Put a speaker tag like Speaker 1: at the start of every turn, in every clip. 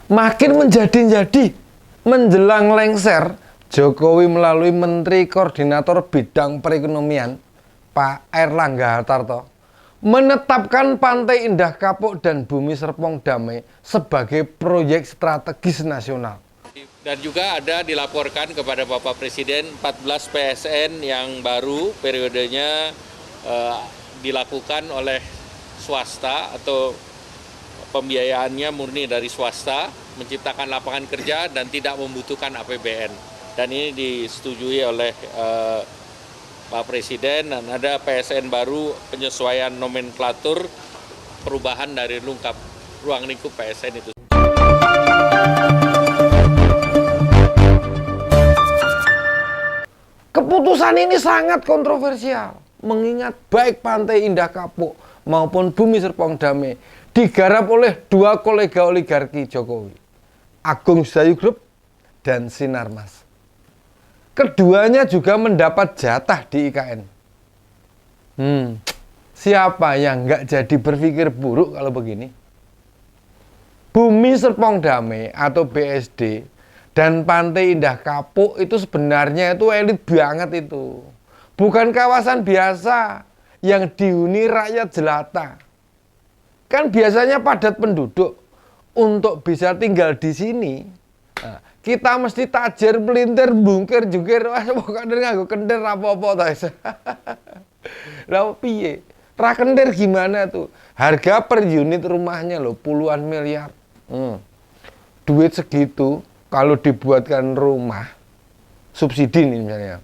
Speaker 1: Makin menjadi-jadi menjelang lengser, Jokowi melalui Menteri Koordinator Bidang Perekonomian Pak Airlangga Hartarto menetapkan Pantai Indah Kapuk dan Bumi Serpong Damai sebagai proyek strategis nasional.
Speaker 2: Dan juga ada dilaporkan kepada Bapak Presiden 14 PSN yang baru periodenya dilakukan oleh swasta atau pembiayaannya murni dari swasta, menciptakan lapangan kerja dan tidak membutuhkan APBN. Dan ini disetujui oleh Pak Presiden, dan ada PSN baru penyesuaian nomenklatur perubahan dari ruang lingkup PSN itu.
Speaker 1: Keputusan ini sangat kontroversial, mengingat baik Pantai Indah Kapuk maupun Bumi Serpong Damai digarap oleh dua kolega oligarki Jokowi, Agung Sedayu Group dan Sinarmas. Keduanya juga mendapat jatah di IKN. Siapa yang nggak jadi berpikir buruk kalau begini? Bumi Serpong Damai atau BSD dan Pantai Indah Kapuk itu sebenarnya itu elit banget itu. Bukan kawasan biasa yang dihuni rakyat jelata. Kan biasanya padat penduduk. Untuk bisa tinggal di sini, kita mesti tajir, melintir, bungkir, jungkir, pokoknya nganggo kendir apa-apa ta. Lah piye? Ra kendir gimana tuh? Harga per unit rumahnya loh puluhan miliar. Duit segitu kalau dibuatkan rumah subsidi nih misalnya,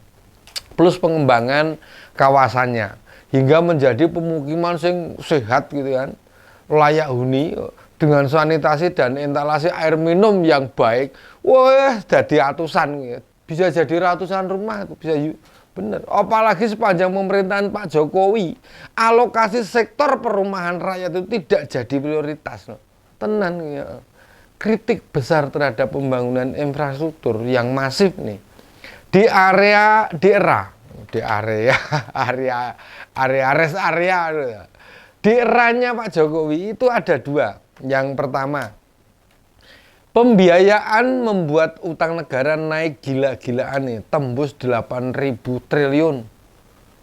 Speaker 1: plus pengembangan kawasannya hingga menjadi pemukiman sing sehat gitu kan, layak huni dengan sanitasi dan instalasi air minum yang baik. Wah, jadi ratusan gitu. Bisa jadi ratusan rumah itu bisa bener. Apalagi sepanjang pemerintahan Pak Jokowi, alokasi sektor perumahan rakyat itu tidak jadi prioritas loh. Tenan ya. Kritik besar terhadap pembangunan infrastruktur yang masif nih di area rest area di eranya Pak Jokowi itu ada dua. Yang pertama, pembiayaan membuat utang negara naik gila-gilaan nih, tembus 8.000 triliun,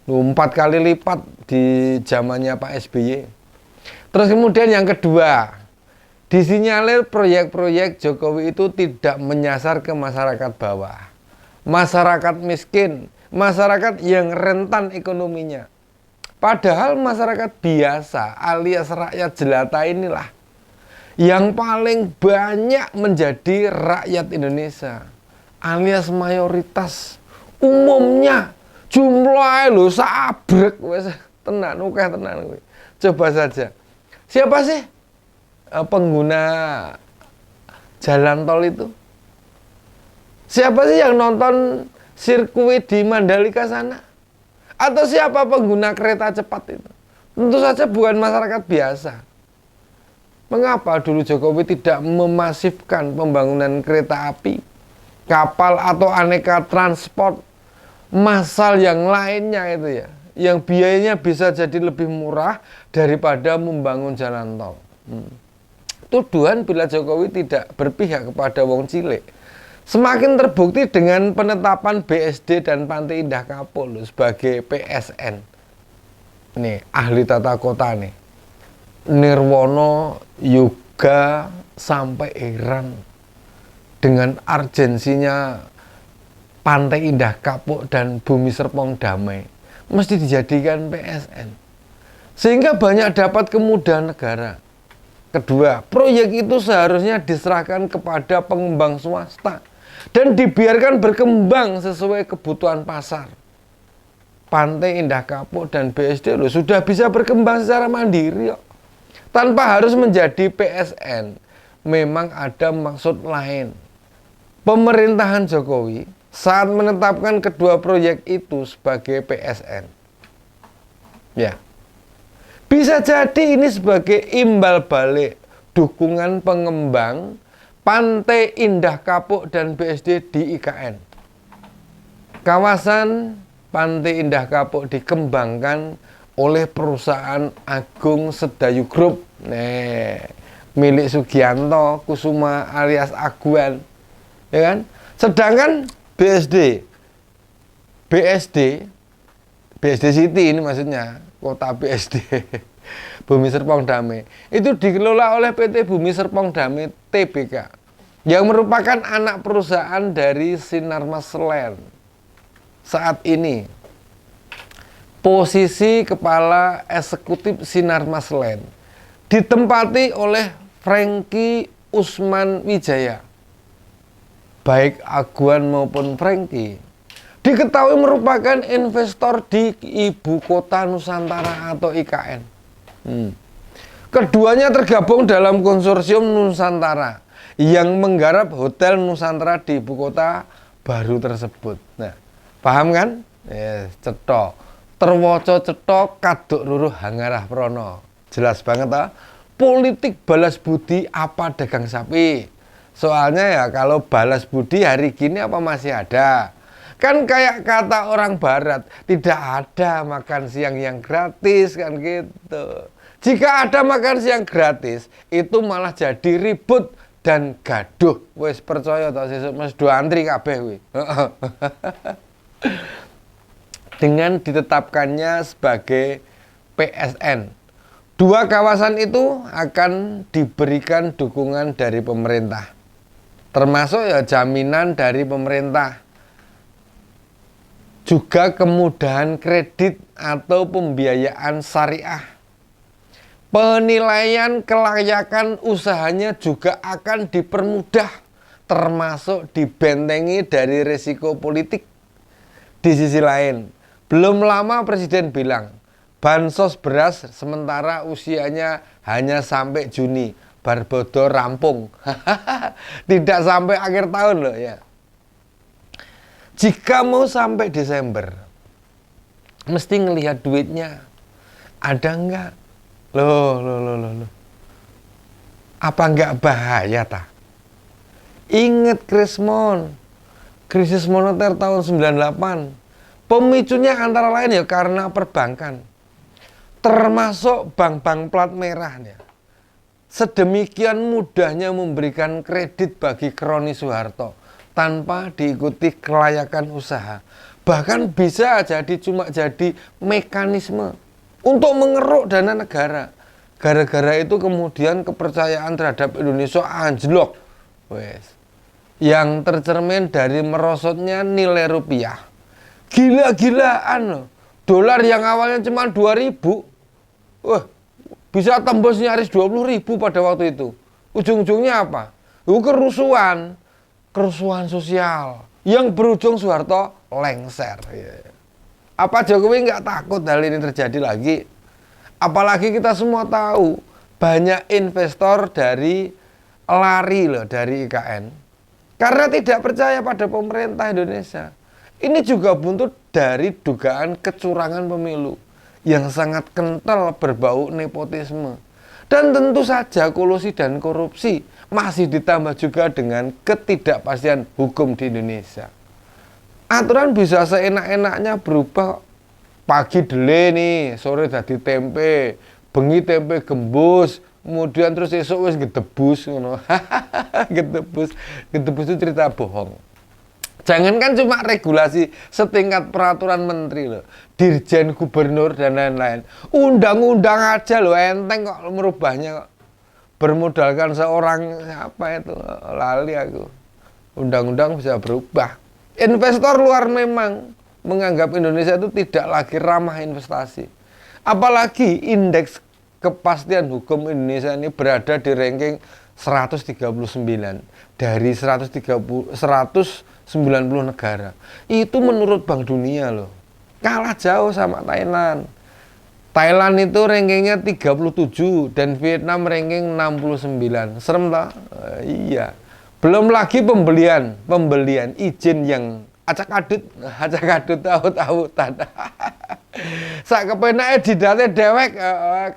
Speaker 1: 4 kali lipat di zamannya Pak SBY. Terus kemudian yang kedua, disinyalir proyek-proyek Jokowi itu tidak menyasar ke masyarakat bawah, masyarakat miskin, masyarakat yang rentan ekonominya. Padahal masyarakat biasa alias rakyat jelata inilah yang paling banyak menjadi rakyat Indonesia alias mayoritas. Umumnya jumlahnya lo sabrek wes tenan akeh tenan kowe. Coba saja. Siapa sih pengguna jalan tol itu? Siapa sih yang nonton sirkuit di Mandalika sana? Atau siapa pengguna kereta cepat itu? Tentu saja bukan masyarakat biasa. Mengapa dulu Jokowi tidak memasifkan pembangunan kereta api, kapal atau aneka transport massal yang lainnya itu ya, yang biayanya bisa jadi lebih murah daripada membangun jalan tol. Tuduhan bila Jokowi tidak berpihak kepada wong cilik semakin terbukti dengan penetapan BSD dan Pantai Indah Kapuk loh, sebagai PSN. Nih, ahli tata kota nih. Nirwono Yoga sampai heran dengan urgensinya Pantai Indah Kapuk dan Bumi Serpong Damai mesti dijadikan PSN. Sehingga banyak dapat kemudahan negara. Kedua, proyek itu seharusnya diserahkan kepada pengembang swasta dan dibiarkan berkembang sesuai kebutuhan pasar. Pantai Indah Kapuk dan BSD loh, sudah bisa berkembang secara mandiri kok, tanpa harus menjadi PSN. Memang ada maksud lain. Pemerintahan Jokowi saat menetapkan kedua proyek itu sebagai PSN. Ya. Bisa jadi ini sebagai imbal balik dukungan pengembang Pantai Indah Kapuk dan BSD di IKN. Kawasan Pantai Indah Kapuk dikembangkan oleh perusahaan Agung Sedayu Group. milik Sugianto Kusuma alias Aguan, ya kan? Sedangkan BSD City ini maksudnya kota BSD Bumi Serpong Damai itu dikelola oleh PT Bumi Serpong Damai Tbk yang merupakan anak perusahaan dari Sinarmas Land. Saat ini posisi kepala eksekutif Sinarmas Land ditempati oleh Franky Usman Wijaya. Baik Aguan maupun Franky diketahui merupakan investor di Ibu Kota Nusantara atau IKN. Keduanya tergabung dalam konsorsium Nusantara yang menggarap Hotel Nusantara di Ibu Kota baru tersebut. Nah, paham kan? Cetok. Terwoco cetok kaduk ruruh hangarah prono. Jelas banget ah. Politik balas budi apa dagang sapi. Soalnya ya kalau balas budi hari gini apa masih ada. Kan kayak kata orang barat, tidak ada makan siang yang gratis kan gitu. Jika ada makan siang gratis, itu malah jadi ribut dan gaduh. Wes percaya tak sesuk Mas do antri kabeh kuwi. Dengan ditetapkannya sebagai PSN, dua kawasan itu akan diberikan dukungan dari pemerintah, termasuk ya jaminan dari pemerintah, juga kemudahan kredit atau pembiayaan syariah. Penilaian kelayakan usahanya juga akan dipermudah, termasuk dibentengi dari risiko politik. Di sisi lain, belum lama Presiden bilang bansos beras sementara usianya hanya sampai Juni, barbodo rampung. Tidak sampai akhir tahun loh ya. Jika mau sampai Desember, mesti ngelihat duitnya ada enggak? Loh. Apa enggak bahaya ta? Ingat krisis moneter tahun 98. Pemicunya antara lain ya karena perbankan, termasuk bank-bank plat merah ya. Sedemikian mudahnya memberikan kredit bagi Kroni Soeharto tanpa diikuti kelayakan usaha. Bahkan bisa cuma jadi mekanisme untuk mengeruk dana negara. Gara-gara itu kemudian kepercayaan terhadap Indonesia anjlok. Yang tercermin dari merosotnya nilai rupiah. Gila-gilaan loh. Dolar yang awalnya cuma 2.000, bisa tembus nyaris 20.000 pada waktu itu. Ujung-ujungnya apa? Kerusuhan sosial yang berujung Soeharto lengser. Apa Jokowi nggak takut hal ini terjadi lagi? Apalagi kita semua tahu banyak investor dari IKN karena tidak percaya pada pemerintah Indonesia. Ini juga buntut dari dugaan kecurangan pemilu yang sangat kental berbau nepotisme. Dan tentu saja kolusi dan korupsi masih ditambah juga dengan ketidakpastian hukum di Indonesia. Aturan bisa seenak-enaknya berubah. Pagi dele nih, sore dadi tempe, bengi tempe gembus, kemudian terus esok wis gedebus ngono. Gedebus itu cerita bohong. Jangankan cuma regulasi setingkat peraturan menteri loh, dirjen gubernur dan lain-lain. Undang-undang aja loh enteng kok merubahnya kok. Bermodalkan seorang apa itu lali aku. Undang-undang bisa berubah. Investor luar memang menganggap Indonesia itu tidak lagi ramah investasi. Apalagi indeks kepastian hukum Indonesia ini berada di ranking 139 dari 190 negara. Itu menurut Bank Dunia loh. Kalah jauh sama Thailand. Thailand itu rankingnya 37 dan Vietnam ranking 69. Serem tak? Iya. Belum lagi pembelian izin yang acak-adut tahu-tahutan. Sak kepenake didate dewek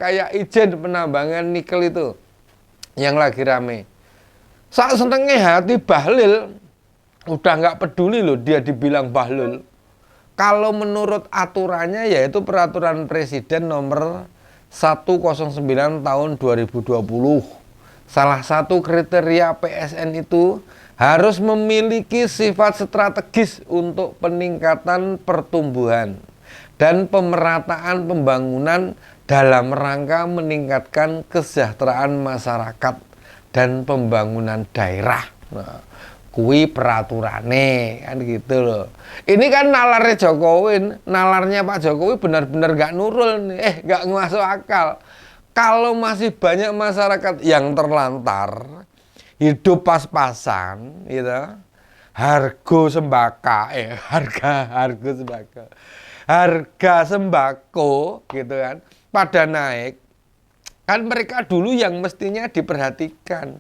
Speaker 1: kayak izin penambangan nikel itu yang lagi rame. Sak senenge hati Bahlil udah nggak peduli loh dia dibilang Bahlul. Kalau menurut aturannya yaitu peraturan presiden nomor 109 tahun 2020 Salah satu kriteria PSN itu harus memiliki sifat strategis untuk peningkatan pertumbuhan dan pemerataan pembangunan dalam rangka meningkatkan kesejahteraan masyarakat dan pembangunan daerah. Nah, kui peraturane kan gitu loh. Ini kan nalarnya Jokowi, nalarnya Pak Jokowi benar-benar gak nurul nih, gak masuk akal. Kalau masih banyak masyarakat yang terlantar, hidup pas-pasan, gitu, harga sembako, gitu kan, pada naik, kan mereka dulu yang mestinya diperhatikan.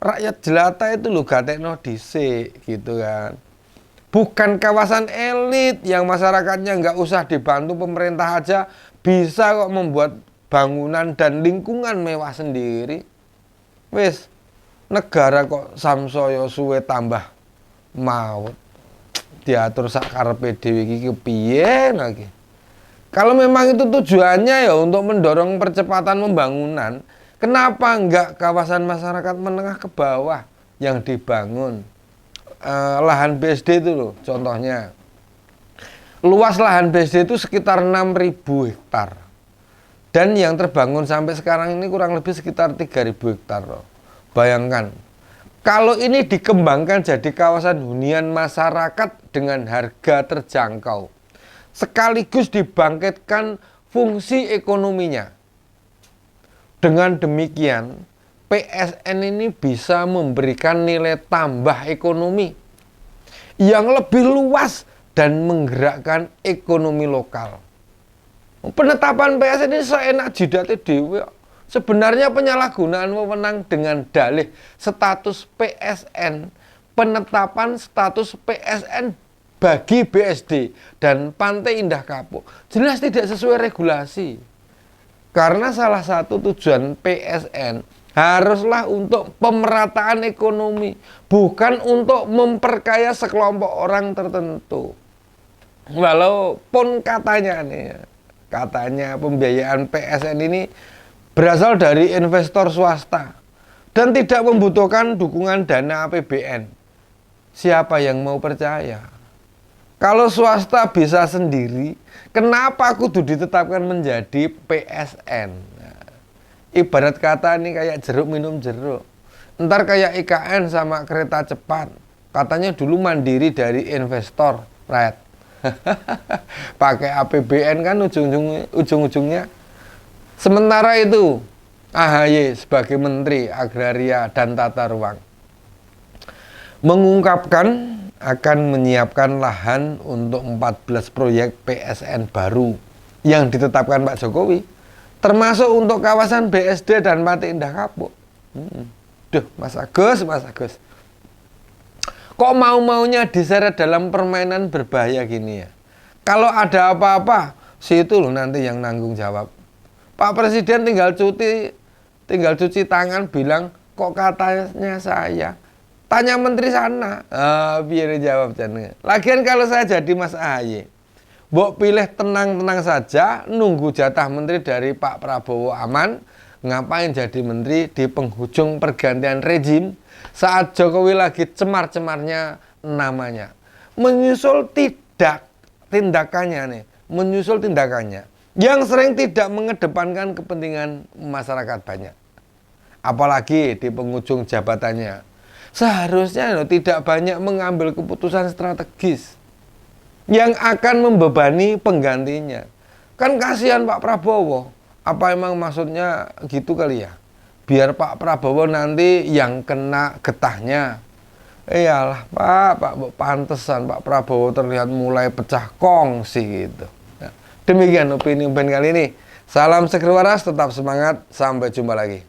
Speaker 1: Rakyat jelata itu loh gatekno dhisik, gitu kan. Bukan kawasan elit yang masyarakatnya nggak usah dibantu pemerintah aja bisa kok membuat bangunan dan lingkungan mewah sendiri. Wis, negara kok samsaya suwe tambah maut. Diatur sak karepe dhewe iki kepiye lagi. Kalau memang itu tujuannya ya untuk mendorong percepatan pembangunan, kenapa enggak kawasan masyarakat menengah ke bawah yang dibangun? Lahan BSD itu loh, contohnya. Luas lahan BSD itu sekitar 6.000 hektar. Dan yang terbangun sampai sekarang ini kurang lebih sekitar 3.000 hektar loh. Bayangkan, kalau ini dikembangkan jadi kawasan hunian masyarakat dengan harga terjangkau, sekaligus dibangkitkan fungsi ekonominya. Dengan demikian, PSN ini bisa memberikan nilai tambah ekonomi yang lebih luas dan menggerakkan ekonomi lokal. Penetapan PSN ini seenak jidatnya dewe. Sebenarnya penyalahgunaan wewenang dengan dalih status PSN, penetapan status PSN bagi BSD dan Pantai Indah Kapuk jelas tidak sesuai regulasi. Karena salah satu tujuan PSN haruslah untuk pemerataan ekonomi, bukan untuk memperkaya sekelompok orang tertentu. Walaupun katanya pembiayaan PSN ini berasal dari investor swasta dan tidak membutuhkan dukungan dana APBN. Siapa yang mau percaya? Kalau swasta bisa sendiri, kenapa kudu ditetapkan menjadi PSN? Nah, ibarat kata ini kayak jeruk minum jeruk. Ntar kayak IKN sama kereta cepat. Katanya dulu mandiri dari investor, right? Pakai APBN kan ujung-ujungnya. Sementara itu AHY sebagai Menteri Agraria dan Tata Ruang mengungkapkan akan menyiapkan lahan untuk 14 proyek PSN baru yang ditetapkan Pak Jokowi, termasuk untuk kawasan BSD dan Pantai Indah Kapuk. Duh, Mas Agus. Kok mau-maunya diseret dalam permainan berbahaya gini ya? Kalau ada apa-apa, si itu loh nanti yang nanggung jawab. Pak Presiden tinggal cuci tangan bilang, kok katanya saya? Tanya menteri sana. Biar jawab jane. Lagian kalau saya jadi Mas AHY, mbok pilih tenang-tenang saja, nunggu jatah menteri dari Pak Prabowo aman. Ngapain jadi menteri di penghujung pergantian rezim saat Jokowi lagi cemar-cemarnya namanya. Menyusul tindakannya yang sering tidak mengedepankan kepentingan masyarakat banyak. Apalagi di penghujung jabatannya. Seharusnya tidak banyak mengambil keputusan strategis yang akan membebani penggantinya. Kan kasihan Pak Prabowo. Apa emang maksudnya gitu kali ya? Biar Pak Prabowo nanti yang kena getahnya. Iyalah Pak pantesan Pak Prabowo terlihat mulai pecah kongsi gitu. Nah, demikian opini kali ini. Salam seger waras, tetap semangat, sampai jumpa lagi.